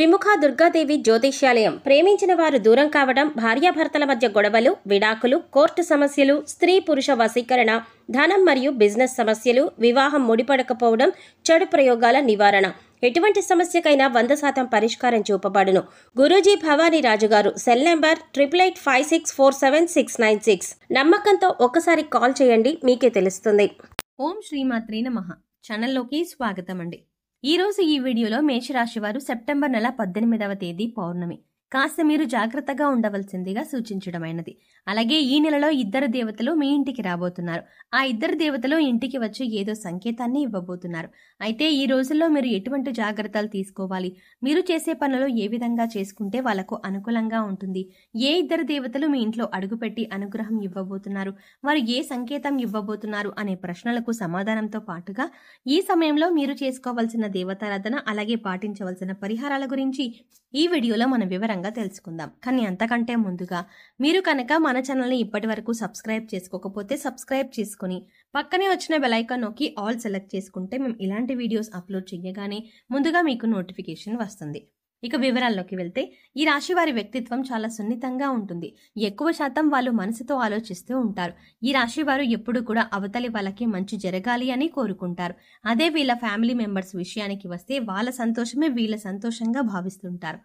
త్రిముఖ దుర్గాదేవి జ్యోతిష్యాలయం. ప్రేమించిన వారు దూరం కావడం, భార్యాభర్తల మధ్య గొడవలు, విడాకులు, కోర్టు సమస్యలు, స్త్రీ పురుష వశీకరణ, ధనం మరియు బిజినెస్ సమస్యలు, వివాహం ముడిపడకపోవడం, చెడు ప్రయోగాల నివారణ, ఎటువంటి సమస్యకైనా 100% పరిష్కారం చూపబడును. గురూజీ భవానీ రాజుగారు. Cell number 8885647696. నమ్మకంతో ఒక్కసారి కాల్ చేయండి, మీకే తెలుస్తుంది. ఓం శ్రీమాత్రే నమః. ఛానల్లోకి స్వాగతం అండి. ఈరోజు ఈ వీడియోలో మేషరాశి వారు సెప్టెంబర్ నెల 18వ తేదీ పౌర్ణమి. కాస్త మీరు జాగ్రత్తగా ఉండవలసిందిగా సూచించడమైనది. అలాగే ఈ నెలలో 2 దేవతలు మీ ఇంటికి రాబోతున్నారు. ఆ 2 దేవతలు ఇంటికి వచ్చి ఏదో సంకేతాన్ని ఇవ్వబోతున్నారు. అయితే ఈ రోజుల్లో మీరు ఎటువంటి జాగ్రత్తలు తీసుకోవాలి, మీరు చేసే పనులు ఏ విధంగా చేసుకుంటే వాళ్లకు అనుకూలంగా ఉంటుంది, ఏ 2 దేవతలు మీ ఇంట్లో అడుగుపెట్టి అనుగ్రహం ఇవ్వబోతున్నారు, వారు ఏ సంకేతం ఇవ్వబోతున్నారు అనే ప్రశ్నలకు సమాధానంతో పాటుగా ఈ సమయంలో మీరు చేసుకోవాల్సిన దేవతారాధన అలాగే పాటించవలసిన పరిహారాల గురించి ఈ వీడియోలో మనం వివరంగా తెలుసుకుందాం. కానీ అంతకంటే ముందుగా మీరు కనుక మన ఛానల్ని ఇప్పటి వరకు సబ్స్క్రైబ్ చేసుకోకపోతే సబ్స్క్రైబ్ చేసుకుని పక్కనే వచ్చిన బెల్ ఐకాన్ నొక్కి ఆల్ సెలెక్ట్ చేసుకుంటే మేము ఇలాంటి వీడియోస్ అప్లోడ్ చేయగానే ముందుగా మీకు నోటిఫికేషన్ వస్తుంది. ఇక వివరాల్లోకి వెళ్తే, ఈ రాశి వారి వ్యక్తిత్వం చాలా సున్నితంగా ఉంటుంది. ఎక్కువ శాతం వాళ్ళు మనసుతో ఆలోచిస్తూ ఉంటారు. ఈ రాశి వారు ఎప్పుడు కూడా అవతలి వాళ్ళకి మంచి జరగాలి అని కోరుకుంటారు. అదే వీళ్ళ ఫ్యామిలీ మెంబర్స్ విషయానికి వస్తే వాళ్ళ సంతోషమే వీళ్ళ సంతోషంగా భావిస్తుంటారు.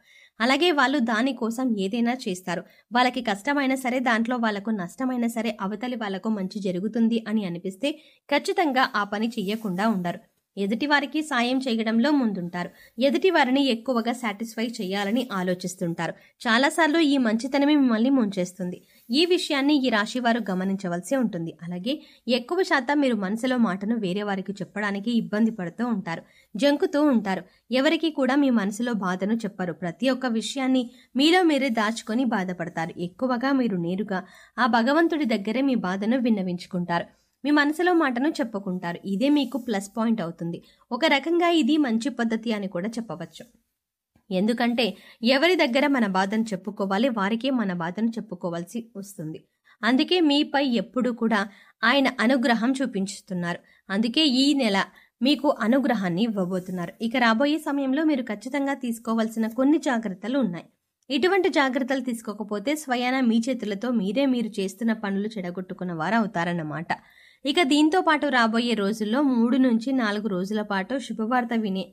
అలాగే వాళ్ళు దానికోసం ఏదైనా చేస్తారు. వాళ్ళకి కష్టమైనా సరే, దాంట్లో వాళ్ళకు నష్టమైనా సరే, అవతలి వాళ్ళకు మంచి జరుగుతుంది అని అనిపిస్తే ఖచ్చితంగా ఆ పని చెయ్యకుండా ఉండరు. ఎదుటి వారికి సాయం చేయడంలో ముందుంటారు. ఎదుటి వారిని ఎక్కువగా సాటిస్ఫై చేయాలని ఆలోచిస్తుంటారు. చాలాసార్లు ఈ మంచితనమే మిమ్మల్ని ముంచేస్తుంది. ఈ విషయాన్ని ఈ రాశి వారు గమనించవలసి ఉంటుంది. అలాగే ఎక్కువ శాతం మీరు మనసులో మాటను వేరే వారికి చెప్పడానికి ఇబ్బంది పడుతూ ఉంటారు, జంకుతూ ఉంటారు. ఎవరికి కూడా మీ మనసులో బాధను చెప్పరు. ప్రతి ఒక్క విషయాన్ని మీలో మీరే దాచుకొని బాధపడతారు. ఎక్కువగా మీరు నేరుగా ఆ భగవంతుడి దగ్గరే మీ బాధను విన్నవించుకుంటారు. మీ మనసులో మాటను చెప్పుకుంటారు. ఇదే మీకు ప్లస్ పాయింట్ అవుతుంది. ఒక రకంగా ఇది మంచి పద్ధతి అని కూడా చెప్పవచ్చు. ఎందుకంటే ఎవరి దగ్గర మన బాధను చెప్పుకోవాలి, వారికే మన బాధను చెప్పుకోవాల్సి వస్తుంది. అందుకే మీపై ఎప్పుడు కూడా ఆయన అనుగ్రహం చూపించుతున్నారు. అందుకే ఈ నెల మీకు అనుగ్రహాన్ని ఇవ్వబోతున్నారు. ఇక రాబోయే సమయంలో మీరు ఖచ్చితంగా తీసుకోవాల్సిన కొన్ని జాగ్రత్తలు ఉన్నాయి. ఇటువంటి జాగ్రత్తలు తీసుకోకపోతే స్వయాన మీ చేతులతో మీరు చేస్తున్న పనులు చెడగొట్టుకున్న వారు అవుతారన్నమాట. ఇక దీంతో పాటు రాబోయే రోజుల్లో 3 నుంచి 4 రోజుల పాటు శుభవార్త వినే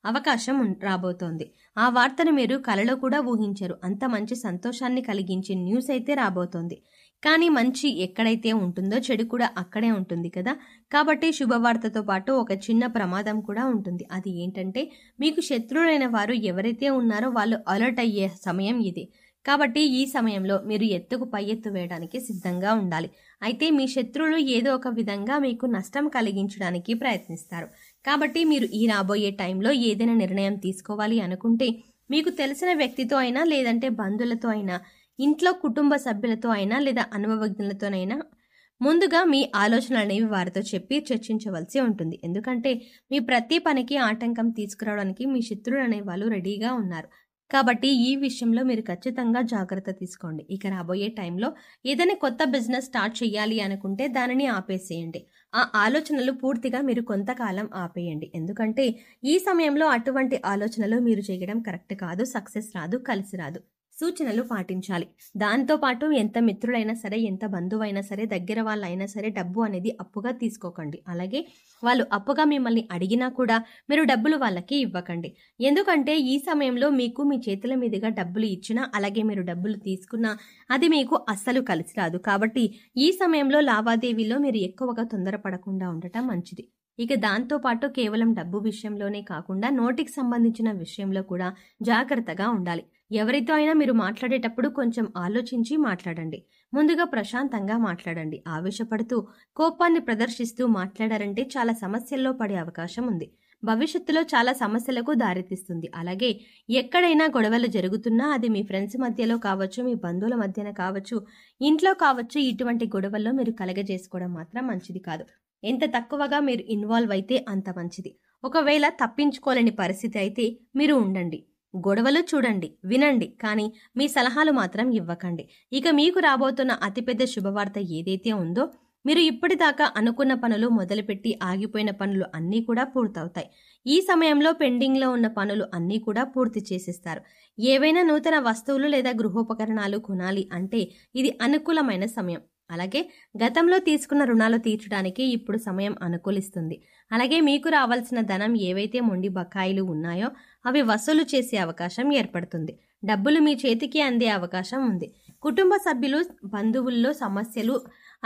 అవకాశం రాబోతోంది. ఆ వార్తను మీరు కలలో కూడా ఊహించరు. అంత మంచి సంతోషాన్ని కలిగించే న్యూస్ అయితే రాబోతోంది. కానీ మంచి ఎక్కడైతే ఉంటుందో చెడు కూడా అక్కడే ఉంటుంది కదా. కాబట్టి శుభవార్తతో పాటు ఒక చిన్న ప్రమాదం కూడా ఉంటుంది. అది ఏంటంటే, మీకు శత్రువులైన వారు ఎవరైతే ఉన్నారో వాళ్ళు అలర్ట్ అయ్యే సమయం ఇది. కాబట్టి ఈ సమయంలో మీరు ఎత్తుకు పై ఎత్తు వేయడానికి సిద్ధంగా ఉండాలి. అయితే మీ శత్రువులు ఏదో ఒక విధంగా మీకు నష్టం కలిగించడానికి ప్రయత్నిస్తారు. కాబట్టి మీరు ఈ రాబోయే టైంలో ఏదైనా నిర్ణయం తీసుకోవాలి అనుకుంటే, మీకు తెలిసిన వ్యక్తితో అయినా, లేదంటే బంధువులతో అయినా, ఇంట్లో కుటుంబ సభ్యులతో అయినా, లేదా అనుభవజ్ఞులతోనైనా ముందుగా మీ ఆలోచనలు అనేవి వారితో చెప్పి చర్చించవలసి ఉంటుంది. ఎందుకంటే మీ ప్రతి పనికి ఆటంకం తీసుకురావడానికి మీ శత్రువులు అనే వాళ్ళు రెడీగా ఉన్నారు. కాబట్టి ఈ విషయంలో మీరు ఖచ్చితంగా జాగ్రత్త తీసుకోండి. ఇక రాబోయే టైంలో ఏదైనా కొత్త బిజినెస్ స్టార్ట్ చేయాలి అనుకుంటే దానిని ఆపేసేయండి. ఆ ఆలోచనలు పూర్తిగా మీరు కొంతకాలం ఆపేయండి. ఎందుకంటే ఈ సమయంలో అటువంటి ఆలోచనలు మీరు చేయడం కరెక్ట్ కాదు. సక్సెస్ రాదు, కలిసి రాదు. సూచనలు పాటించాలి. దాంతో పాటు ఎంత మిత్రులైనా సరే, ఎంత బంధువైనా సరే, దగ్గర వాళ్ళైనా సరే డబ్బు అనేది అప్పుగా తీసుకోకండి. అలాగే వాళ్ళు అప్పుగా మిమ్మల్ని అడిగినా కూడా మీరు డబ్బులు వాళ్ళకి ఇవ్వకండి. ఎందుకంటే ఈ సమయంలో మీకు మీ చేతుల మీదుగా డబ్బులు ఇచ్చినా, అలాగే మీరు డబ్బులు తీసుకున్నా అది మీకు అస్సలు కలిసి రాదు. కాబట్టి ఈ సమయంలో లావాదేవీలో మీరు ఎక్కువగా తొందరపడకుండా ఉండటం మంచిది. ఇక దాంతో పాటు కేవలం డబ్బు విషయంలోనే కాకుండా నోటికి సంబంధించిన విషయంలో కూడా జాగ్రత్తగా ఉండాలి. ఎవరితో అయినా మీరు మాట్లాడేటప్పుడు కొంచెం ఆలోచించి మాట్లాడండి. ముందుగా ప్రశాంతంగా మాట్లాడండి. ఆవేశపడుతూ కోపాన్ని ప్రదర్శిస్తూ మాట్లాడారంటే చాలా సమస్యల్లో పడే అవకాశం ఉంది. భవిష్యత్తులో చాలా సమస్యలకు దారితీస్తుంది. అలాగే ఎక్కడైనా గొడవలు జరుగుతున్నా అది మీ ఫ్రెండ్స్ మధ్యలో కావచ్చు, మీ బంధువుల మధ్యన కావచ్చు, ఇంట్లో కావచ్చు, ఇటువంటి గొడవల్లో మీరు కలగజేసుకోవడం మాత్రం మంచిది కాదు. ఎంత తక్కువగా మీరు ఇన్వాల్వ్ అయితే అంత మంచిది. ఒకవేళ తప్పించుకోలేని పరిస్థితి అయితే మీరు ఉండండి. గొడవలు చూడండి, వినండి, కానీ మీ సలహాలు మాత్రం ఇవ్వకండి. ఇక మీకు రాబోతున్న అతిపెద్ద శుభవార్త ఏదైతే ఉందో మీరు ఇప్పటిదాకా అనుకున్న పనులు మొదలుపెట్టి ఆగిపోయిన పనులు అన్నీ కూడా పూర్తవుతాయి. ఈ సమయంలో పెండింగ్లో ఉన్న పనులు అన్నీ కూడా పూర్తి చేసేస్తారు. ఏవైనా నూతన వస్తువులు లేదా గృహోపకరణాలు కొనాలి అంటే ఇది అనుకూలమైన సమయం. అలాగే గతంలో తీసుకున్న రుణాలు తీర్చడానికి ఇప్పుడు సమయం అనుకూలిస్తుంది. అలాగే మీకు రావాల్సిన ధనం ఏవైతే మొండి బకాయిలు ఉన్నాయో అవి వసూలు చేసే అవకాశం ఏర్పడుతుంది. డబ్బులు మీ చేతికి అందే అవకాశం ఉంది. కుటుంబ సభ్యులు, బంధువుల్లో సమస్యలు,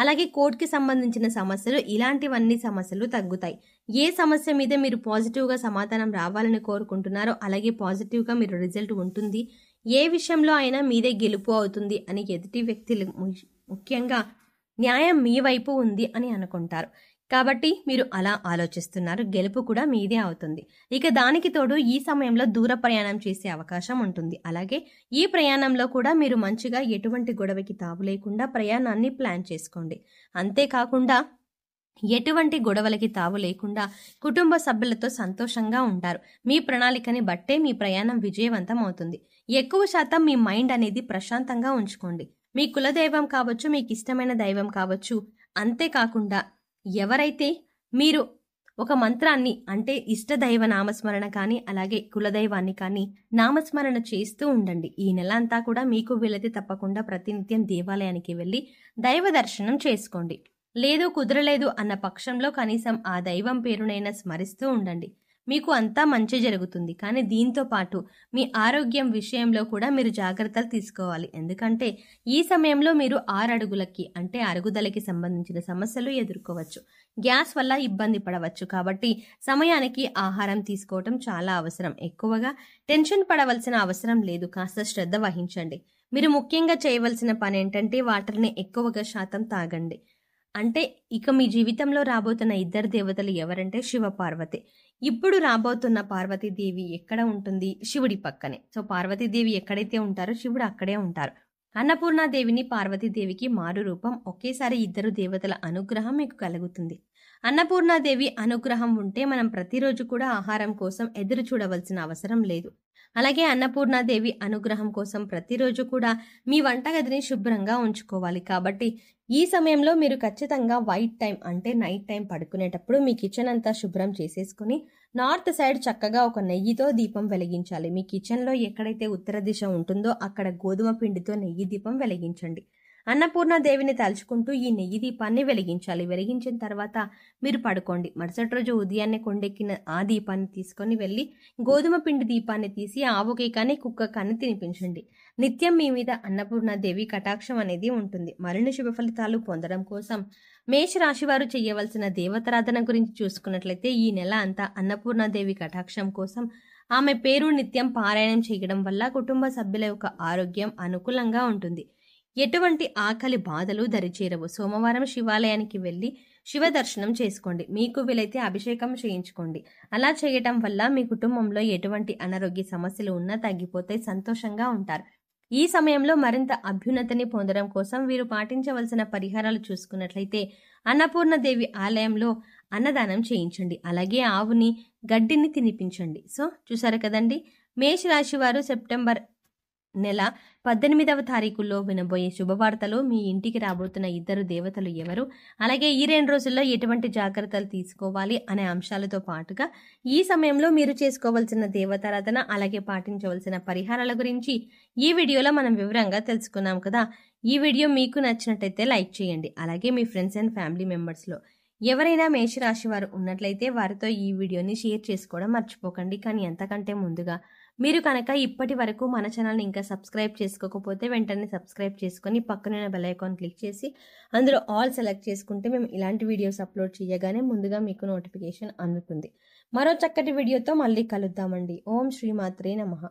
అలాగే కోర్టుకి సంబంధించిన సమస్యలు, ఇలాంటివన్నీ సమస్యలు తగ్గుతాయి. ఏ సమస్య మీద మీరు పాజిటివ్గా సమాధానం రావాలని కోరుకుంటున్నారో అలాగే పాజిటివ్గా మీరు రిజల్ట్ ఉంటుంది. ఏ విషయంలో అయినా మీదే గెలుపు అవుతుంది అని ఎదుటి వ్యక్తులు ముఖ్యంగా న్యాయం మీ వైపు ఉంది అని అనుకుంటారు. కాబట్టి మీరు అలా ఆలోచిస్తున్నారు. గెలుపు కూడా మీదే అవుతుంది. ఇక దానికి తోడు ఈ సమయంలో దూర ప్రయాణం చేసే అవకాశం ఉంటుంది. అలాగే ఈ ప్రయాణంలో కూడా మీరు మంచిగా ఎటువంటి గొడవకి తావు లేకుండా ప్రయాణాన్ని ప్లాన్ చేసుకోండి. అంతేకాకుండా ఎటువంటి గొడవలకి తావు లేకుండా కుటుంబ సభ్యులతో సంతోషంగా ఉంటారు. మీ ప్రణాళికని బట్టే మీ ప్రయాణం విజయవంతం అవుతుంది. ఎక్కువ శాతం మీ మైండ్ అనేది ప్రశాంతంగా ఉంచుకోండి. మీ కులదైవం కావచ్చు, మీకు ఇష్టమైన దైవం కావచ్చు. అంతేకాకుండా ఎవరైతే మీరు ఒక మంత్రాన్ని అంటే ఇష్టదైవ నామస్మరణ కానీ అలాగే కులదైవాన్ని కానీ నామస్మరణ చేస్తూ ఉండండి. ఈ నెల అంతా కూడా మీకు వీలైతే తప్పకుండా ప్రతినిత్యం దేవాలయానికి వెళ్ళి దైవ దర్శనం చేసుకోండి. లేదు కుదరలేదు అన్న పక్షంలో కనీసం ఆ దైవం పేరునైనా స్మరిస్తూ ఉండండి. మీకు అంతా మంచి జరుగుతుంది. కానీ దీంతో పాటు మీ ఆరోగ్యం విషయంలో కూడా మీరు జాగ్రత్తలు తీసుకోవాలి. ఎందుకంటే ఈ సమయంలో మీరు 6 అడుగులకి అంటే అరుగుదలకి సంబంధించిన సమస్యలు ఎదుర్కోవచ్చు. గ్యాస్ వల్ల ఇబ్బంది పడవచ్చు. కాబట్టి సమయానికి ఆహారం తీసుకోవటం చాలా అవసరం. ఎక్కువగా టెన్షన్ పడవలసిన అవసరం లేదు. కాస్త శ్రద్ధ వహించండి. మీరు ముఖ్యంగా చేయవలసిన పని ఏంటంటే వాటర్ని ఎక్కువగా శాతం తాగండి. అంటే ఇక మీ జీవితంలో రాబోతున్న 2 దేవతలు ఎవరంటే శివ పార్వతి. ఇప్పుడు రాబోతున్న పార్వతీదేవి ఎక్కడ ఉంటుంది? శివుడి పక్కనే. సో పార్వతీదేవి ఎక్కడైతే ఉంటారో శివుడు అక్కడే ఉంటారు. అన్నపూర్ణాదేవిని పార్వతీదేవికి మారు రూపం. ఒకేసారి 2 దేవతల అనుగ్రహం మీకు కలుగుతుంది. అన్నపూర్ణాదేవి అనుగ్రహం ఉంటే మనం ప్రతిరోజు కూడా ఆహారం కోసం ఎదురు చూడవలసిన అవసరం లేదు. అలాగే అన్నపూర్ణాదేవి అనుగ్రహం కోసం ప్రతిరోజు కూడా మీ వంటగదిని శుభ్రంగా ఉంచుకోవాలి. కాబట్టి ఈ సమయంలో మీరు ఖచ్చితంగా వైట్ టైం అంటే నైట్ టైం పడుకునేటప్పుడు మీ కిచెన్ అంతా శుభ్రం చేసేసుకుని నార్త్ సైడ్ చక్కగా ఒక నెయ్యితో దీపం వెలిగించాలి. మీ కిచెన్లో ఎక్కడైతే ఉత్తర దిశ ఉంటుందో అక్కడ గోధుమ పిండితో నెయ్యి దీపం వెలిగించండి. అన్నపూర్ణాదేవిని తలుచుకుంటూ ఈ నెయ్యి దీపాన్ని వెలిగించాలి. వెలిగించిన తర్వాత మీరు పడుకోండి. మరుసటి రోజు ఉదయాన్నే కొండెక్కిన ఆ దీపాన్ని తీసుకొని వెళ్ళి గోధుమ పిండి దీపాన్ని తీసి ఆవుకి కానీ కుక్క కానీ తినిపించండి. నిత్యం మీ మీద అన్నపూర్ణాదేవి కటాక్షం అనేది ఉంటుంది. మరిన్ని శుభ ఫలితాలు పొందడం కోసం మేషరాశి వారు చేయవలసిన దేవతారాధన గురించి చూసుకున్నట్లయితే ఈ నెల అంతా అన్నపూర్ణాదేవి కటాక్షం కోసం ఆమె పేరు నిత్యం పారాయణం చేయడం వల్ల కుటుంబ సభ్యుల యొక్క ఆరోగ్యం అనుకూలంగా ఉంటుంది. ఎటువంటి ఆకలి బాధలు దరిచేరవు. సోమవారం శివాలయానికి వెళ్ళి శివ దర్శనం చేసుకోండి. మీకు వీలైతే అభిషేకం చేయించుకోండి. అలా చేయటం వల్ల మీ కుటుంబంలో ఎటువంటి అనారోగ్య సమస్యలు ఉన్నా తగ్గిపోతాయి. సంతోషంగా ఉంటారు. ఈ సమయంలో మరింత అభ్యున్నతిని పొందడం కోసం వీరు పాటించవలసిన పరిహారాలు చూసుకున్నట్లయితే అన్నపూర్ణదేవి ఆలయంలో అన్నదానం చేయించండి. అలాగే ఆవుని గడ్డిని తినిపించండి. సో చూసారు కదండి, మేషరాశి వారు సెప్టెంబర్ నెల 18వ తారీఖుల్లో వినబోయే శుభవార్తలు, మీ ఇంటికి రాబోతున్న 2 దేవతలు ఎవరు, అలాగే ఈ 2 రోజుల్లో ఎటువంటి జాగ్రత్తలు తీసుకోవాలి అనే అంశాలతో పాటుగా ఈ సమయంలో మీరు చేసుకోవాల్సిన దేవతారాధన అలాగే పాటించవలసిన పరిహారాల గురించి ఈ వీడియోలో మనం వివరంగా తెలుసుకున్నాం కదా. ఈ వీడియో మీకు నచ్చినట్టయితే లైక్ చేయండి. అలాగే మీ ఫ్రెండ్స్ అండ్ ఫ్యామిలీ మెంబర్స్లో ఎవరైనా మేషరాశి వారు ఉన్నట్లయితే వారితో ఈ వీడియోని షేర్ చేసుకోవడం మర్చిపోకండి. కానీ ఎంతకంటే ముందుగా మీరు కనుక ఇప్పటి వరకు మన ఛానల్ని ఇంకా సబ్స్క్రైబ్ చేసుకోకపోతే వెంటనే సబ్స్క్రైబ్ చేసుకొని పక్కన బెల్ ఐకాన్ క్లిక్ చేసి అందులో ఆల్ సెలెక్ట్ చేసుకుంటే మేము ఇలాంటి వీడియోస్ అప్లోడ్ చేయగానే ముందుగా మీకు నోటిఫికేషన్ అందుతుంది. మరో చక్కటి వీడియోతో మళ్ళీ కలుద్దామండి. ఓం శ్రీమాత్రే నమః.